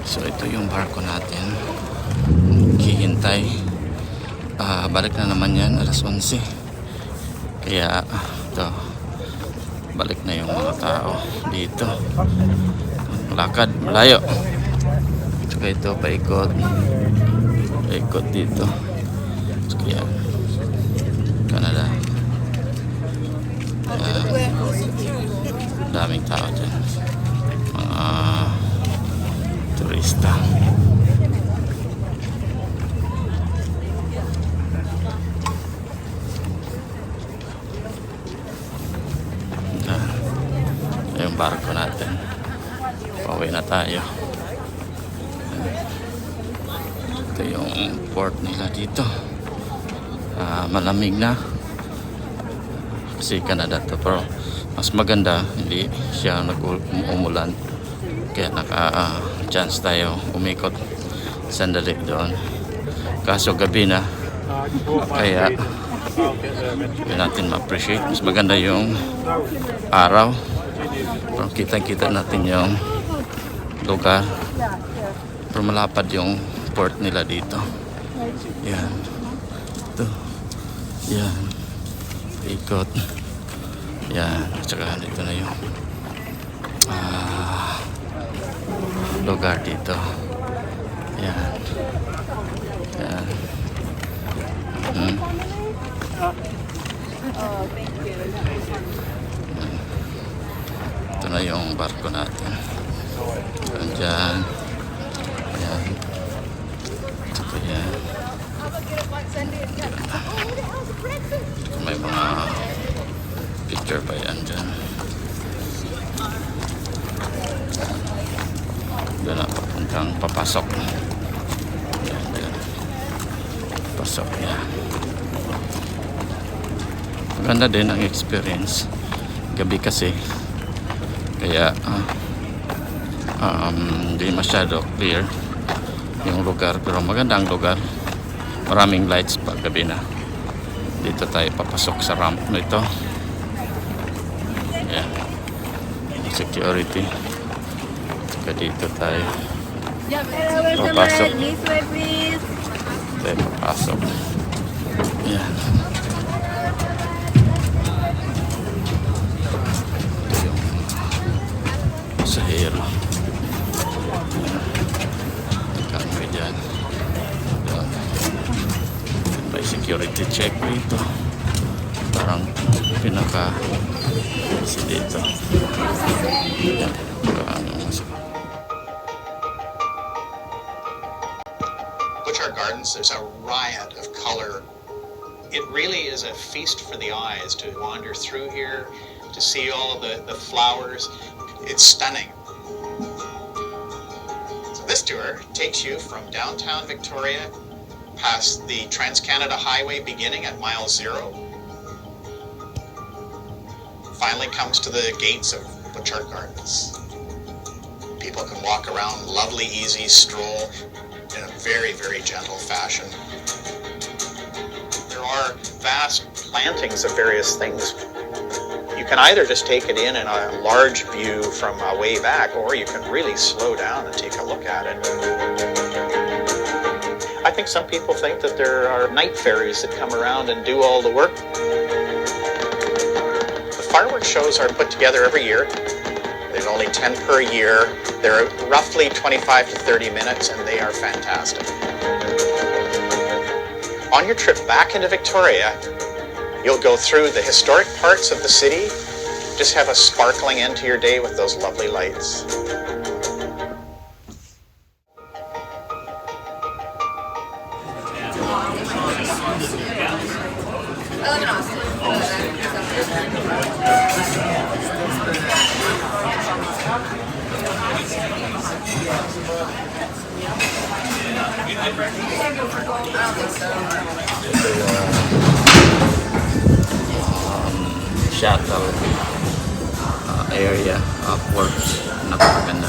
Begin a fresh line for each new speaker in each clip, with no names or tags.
So ito yung barko natin. Hihintay. Balik na naman yan, alas 11. Kaya ito, balik na yung mga tao dito. Lakad, malayo. Tsaka ito, paikot. Paikot dito. Kaya Canada. Daming tao dyan. Mga turista. Yung barko natin. Pauwi na tayo. Ito yung port nila dito. Malamig na. Kasi Canada to, pero mas maganda hindi siya nag-umulan. Kaya naka-chance tayo umikot sandali doon. Kaso gabi na. Kaya hindi natin ma-appreciate. Mas maganda yung araw. Pero kita-kita natin yung lugar. Pero malapad yung port nila dito. Yan. Ito. Yan. Ikot. Yan. At saka dito na yung lugar dito. Yan. Yan. Ito na yung barko natin. Diyan. Yan. Ito yan. May mga picture pa yan dyan. Doon na papuntang papasok. Yan, yan. Pasok yan. Maganda din ang experience. Gabi kasi. Kaya hindi masyado clear yung lugar. Pero maganda ang lugar. Maraming lights pag gabi na. Dito tayo papasok sa ramp nito. Yan. Security. Saka dito tayo papasok. Tayo papasok. Yan. Ito yung pasahero. Kami dyan. May security check dito. Parang pinaka si dito. Yan.
Butchart Gardens, there's a riot of color. It really is a feast for the eyes to wander through here, to see all of the flowers. It's stunning. So this tour takes you from downtown Victoria, past the Trans-Canada Highway beginning at mile 0. Finally comes to the gates of Butchart Gardens. People can walk around, lovely, easy stroll in a very, very gentle fashion. There are vast plantings of various things. You can either just take it in a large view from way back, or you can really slow down and take a look at it. I think some people think that there are night fairies that come around and do all the work. The fireworks shows are put together every year. There's only 10 per year. They're roughly 25 to 30 minutes, and they are fantastic. On your trip back into Victoria, you'll go through the historic parts of the city, just have a sparkling end to your day with those lovely lights.
Shuttle area port. Napakaganda.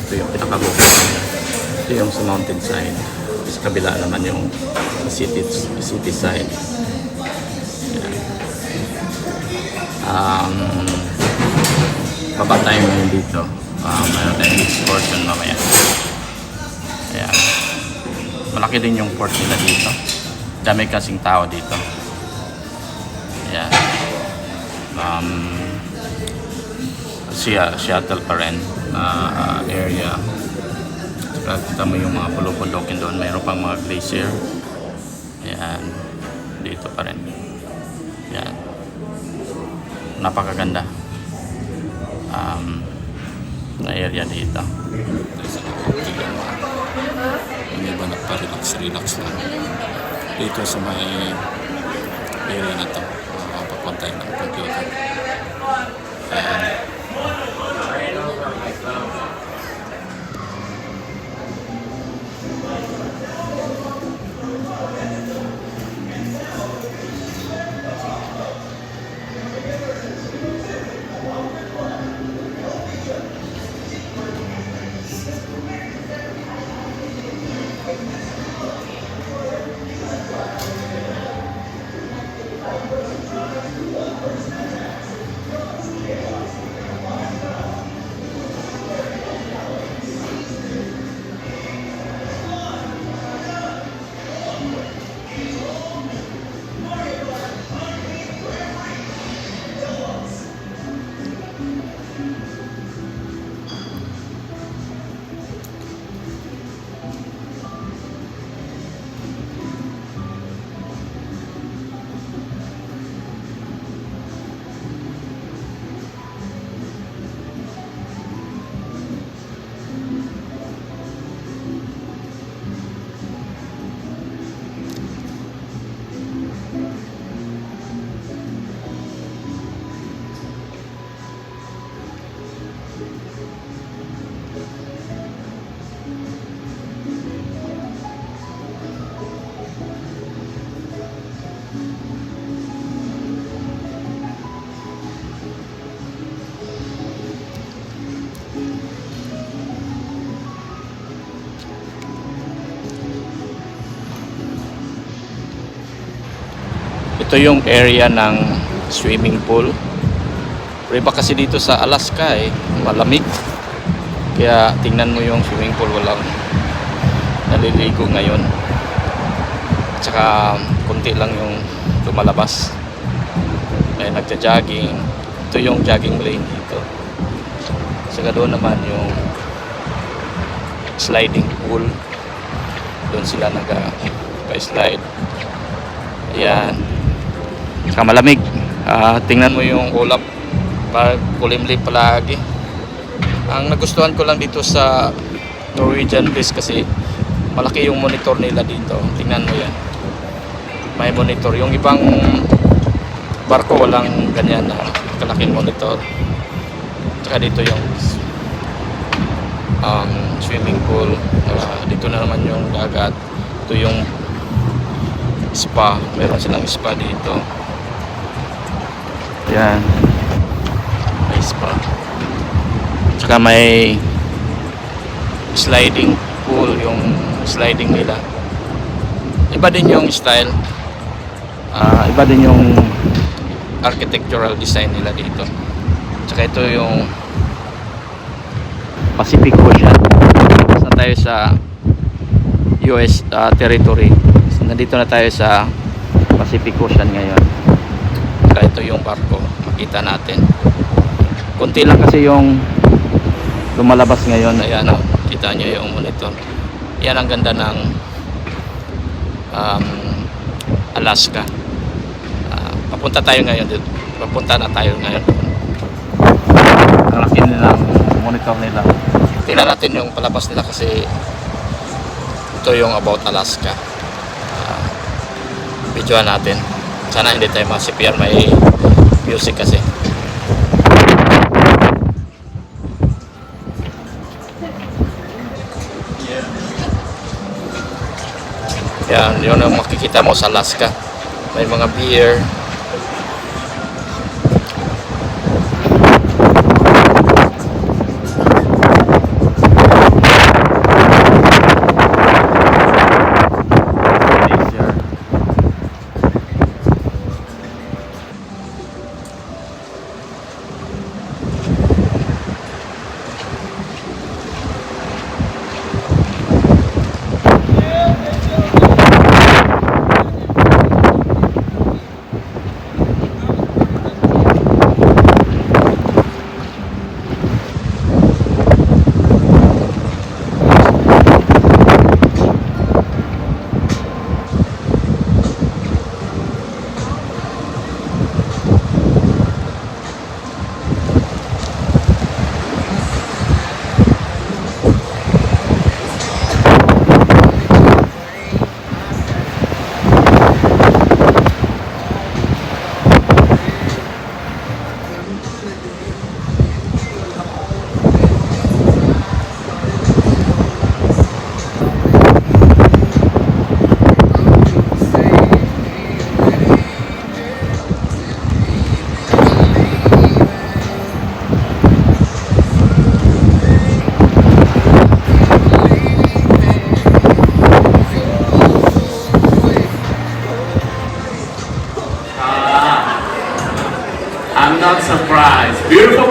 Ito yung pinakabukid. Ito yung sa mountain side. Sa kabila naman yung city side. Baba tayo ngayon dito. Mayroon tayong excursion mamaya. Ayan. Malaki din yung port nila dito. Dami kasing tao dito. Ayan. Seattle pa rin area. Saka kita mo yung mga pulupundokin doon. Mayroon pang mga glacier. Ayan. Dito pa rin. Ayan. Napakaganda na area dito. Yung iba nagpa-relax lang dito sa may area na to. Papunta ng computer. Ayan. Ito yung area ng swimming pool. Pero iba kasi dito sa Alaska malamig. Kaya tingnan mo yung swimming pool, walang naliligo ngayon. Tsaka konti lang yung lumalabas. Kaya nagja-jogging. Ito yung jogging lane dito. Saka doon naman yung sliding pool. Doon sila nag-slide. Ayan. Saka malamig. Tingnan mo yung ulap. Kulimlim palagi. Ang nagustuhan ko lang dito sa Norwegian Bliss kasi malaki yung monitor nila dito. Tingnan mo yan. May monitor. Yung ibang barko walang ganyan na kalaking monitor. Saka dito yung swimming pool. Dito na naman yung dagat. Ito yung spa. Meron silang spa dito. Yan. May spa. Tsaka may sliding pool. Yung sliding nila. Iba din yung style. Iba din yung architectural design nila dito. Tsaka ito yung Pacific Ocean. Tapos na tayo sa US territory. Nandito na tayo sa Pacific Ocean ngayon. Saka ito yung barko, makita natin. Kunti lang kasi yung lumalabas ngayon. Ayan, kita nyo yung monitor. Yan ang ganda ng Alaska. Papunta tayo ngayon dito. Papunta na tayo ngayon. Ang laki nila, monitor nila. Tingnan natin yung palabas nila kasi ito yung about Alaska. Videoan natin. Sana hindi tayo masipir, may music kasi. Yan, yun ang makikita mo sa Alaska. May mga beer.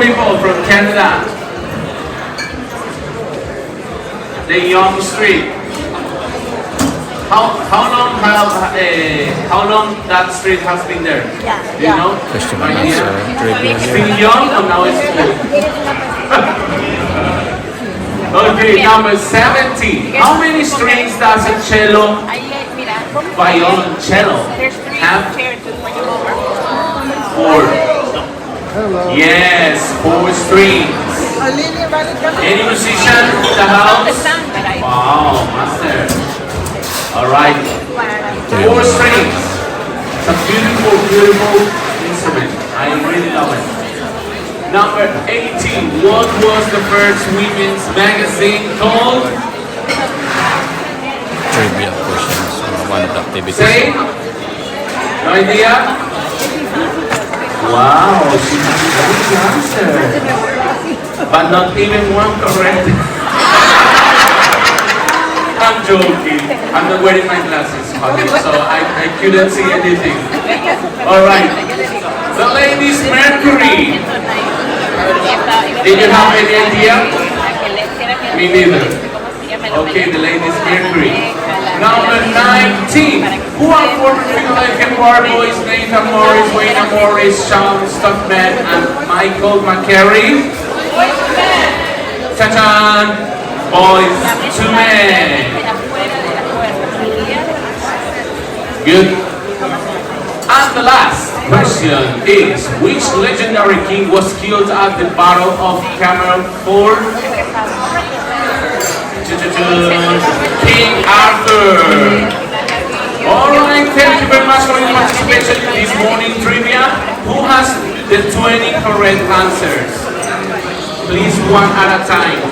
people from Canada. The Young Street. How long that street has been there? Do you know?
Question
No
and
idea?
answer. Trivia
It's
here.
been young or now it's old? Okay, number 70. How many strings does a cello, violoncello have? 4. Yes, 4 strings. Any musician in the house? Wow, master. All right. 4 strings. It's a beautiful, beautiful instrument. I really love it. Number 18. What was the first women's magazine called?
Trivia questions. One of the activities.
Say? No idea? Wow, she has a good answer. But not even one correct. I'm joking. I'm not wearing my glasses, honey, so I couldn't see anything. Alright. The Ladies Mercury. Did you have any idea? Me neither. Okay, the Ladies Mercury. Number 19. Who are former Philadelphia Power Boys Nathan Morris, Wayne Morris, Sean Stockman, and Michael McCary? Cha-chan! Boys to Men. Good. And the last question is, which legendary king was killed at the Battle of Camelot Ford? King Arthur. Alright, thank you very much for your participation in this morning trivia. Who has the 20 correct answers? Please, one at a time.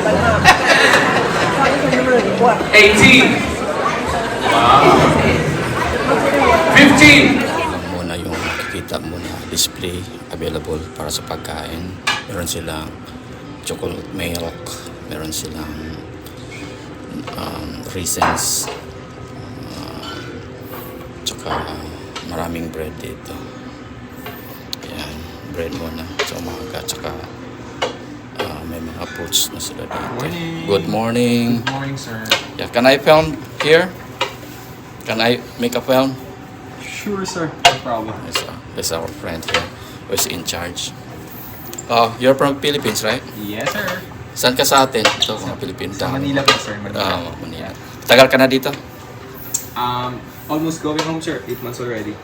18. Wow. 15.
Lang muna yung makikita mo na display available para sa pagkain. Meron silang chocolate milk, meron silang raisins, tsaka maraming bread dito. Ayan, bread muna sa umaga, tsaka may mga fruits na sila dito.
Morning.
Good morning.
Good morning, sir.
Yeah, can I film here? Can I make a film?
Sure, sir. No problem.
That's our friend here who's in charge. Oh, you're from Philippines, right?
Yes, sir.
Saan ka sa atin? Ito, mga Pilipino.
Sa Manila po, sir. Manila.
Manila. Tagal ka na dito?
Almost going home, sir. 8 months already.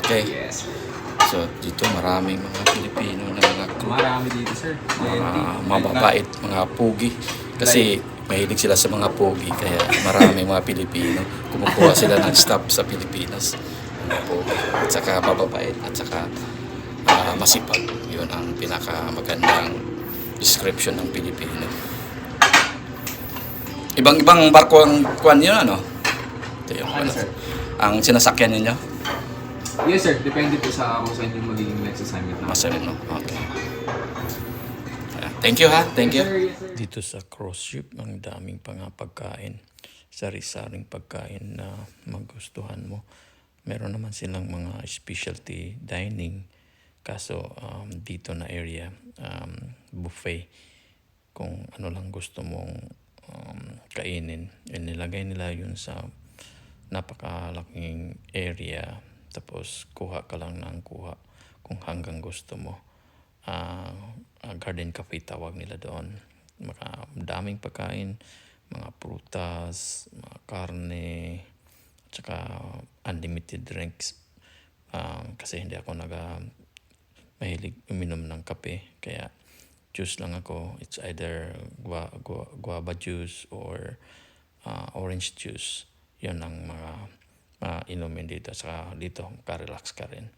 Okay.
Yes, sir.
So, dito maraming mga Pilipino na mga
Marami dito, sir.
mababait, mga pugi. Kasi mahilig sila sa mga pugi, kaya maraming mga Pilipino. Kumukuha sila ng staff sa Pilipinas. Mga pugi. At saka mababait, at saka masipag. Yun ang pinakamagandang description ng Pilipino. Ibang-ibang barko ang kuwan yun, ano? Ito yung
Ano, sir?
ang sinasakyan ninyo?
Yes, sir. Depende po sa kung saan yung magiging next assignment namin.
Masabi, no? Okay. Thank you, ha? Thank you.
Sir, yes, sir.
Dito sa cruise ship, ang daming pagkain. Sari-saring pagkain na magustuhan mo. Meron naman silang mga specialty dining. Kaso dito na area, buffet. Kung ano lang gusto mong kainin. Nilagay nila yun sa napakalaking area. Tapos kuha ka lang ng kuha kung hanggang gusto mo. Garden cafe tawag nila doon. Daming pagkain, mga prutas, mga karne, at saka unlimited drinks. Kasi hindi ako mahilig uminom ng kape, kaya juice lang ako. It's either guava juice or orange juice. Yun ang mga inumin dito. Saka dito, makarelax ka rin.